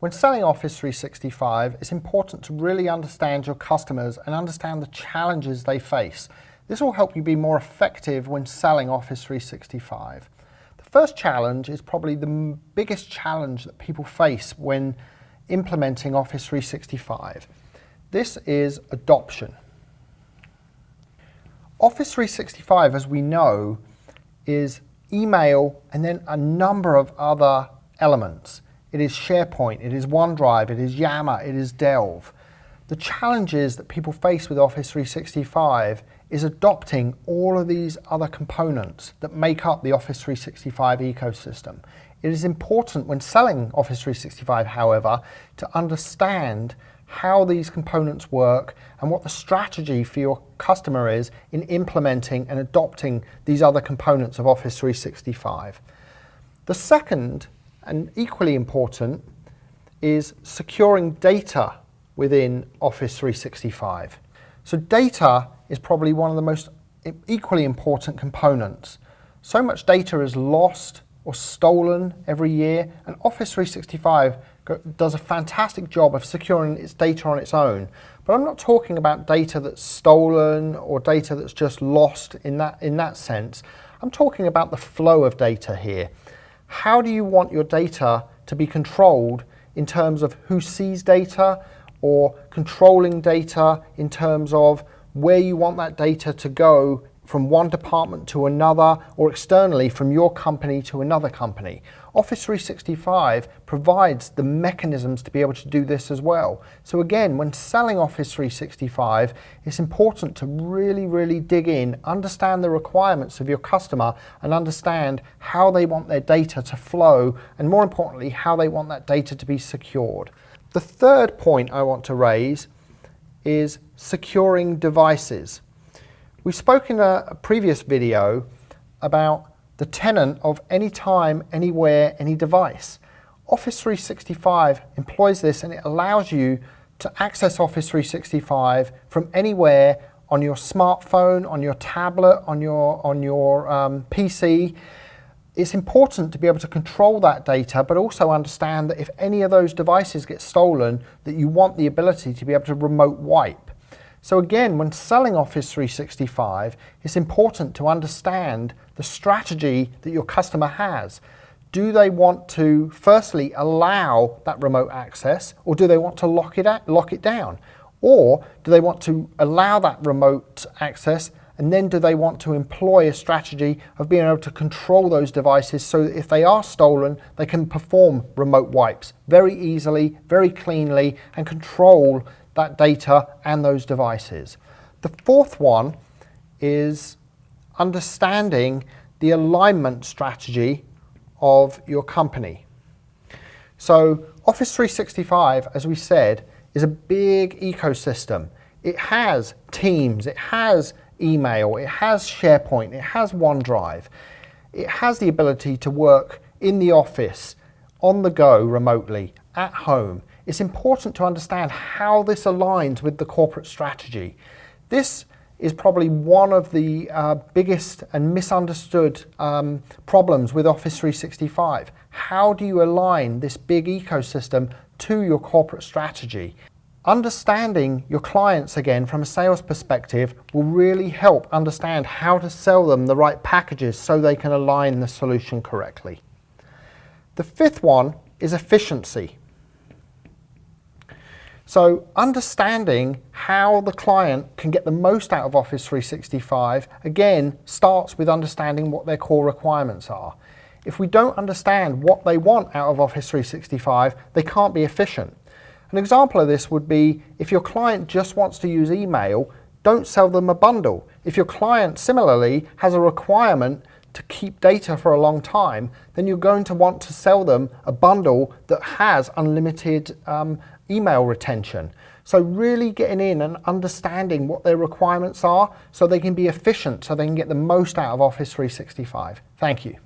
When selling Office 365, it's important to really understand your customers and understand the challenges they face. This will help you be more effective when selling Office 365. The first challenge is probably the biggest challenge that people face when implementing Office 365. This is adoption. Office 365, as we know, is email and then a number of other elements. It is SharePoint, it is OneDrive, it is Yammer, it is Delve. The challenges that people face with Office 365 is adopting all of these other components that make up the Office 365 ecosystem. It is important when selling Office 365, however, to understand how these components work and what the strategy for your customer is in implementing and adopting these other components of Office 365. The second, and equally important, is securing data within Office 365. So data is probably one of the most equally important components. So much data is lost or stolen every year, and Office 365 does a fantastic job of securing its data on its own. But I'm not talking about data that's stolen or data that's just lost in that sense. I'm talking about the flow of data here. How do you want your data to be controlled in terms of who sees data, or controlling data in terms of where you want that data to go from one department to another, or externally from your company to another company? Office 365 provides the mechanisms to be able to do this as well. So again, when selling Office 365, it's important to really dig in, understand the requirements of your customer, and understand how they want their data to flow, and more importantly, how they want that data to be secured. The third point I want to raise is securing devices. We spoke in a previous video about the tenet of anytime, anywhere, any device. Office 365 employs this, and it allows you to access Office 365 from anywhere on your smartphone, on your tablet, on your PC. It's important to be able to control that data, but also understand that if any of those devices get stolen, that you want the ability to be able to remote wipe. So again, when selling Office 365, it's important to understand the strategy that your customer has. Do they want to firstly allow that remote access, or do they want to lock it down? Or do they want to allow that remote access, and then do they want to employ a strategy of being able to control those devices so that if they are stolen, they can perform remote wipes very easily, very cleanly, and control that data and those devices. The fourth one is understanding the alignment strategy of your company. So Office 365, as we said, is a big ecosystem. It has Teams, it has email, it has SharePoint, it has OneDrive. It has the ability to work in the office, on the go, remotely, at home. It's important to understand how this aligns with the corporate strategy. This is probably one of the biggest and misunderstood problems with Office 365. How do you align this big ecosystem to your corporate strategy? Understanding your clients, again, from a sales perspective, will really help understand how to sell them the right packages so they can align the solution correctly. The fifth one is efficiency. So understanding how the client can get the most out of Office 365, again, starts with understanding what their core requirements are. If we don't understand what they want out of Office 365, they can't be efficient. An example of this would be if your client just wants to use email, don't sell them a bundle. If your client similarly has a requirement to keep data for a long time, then you're going to want to sell them a bundle that has unlimited email retention. So really getting in and understanding what their requirements are so they can be efficient, so they can get the most out of Office 365. Thank you.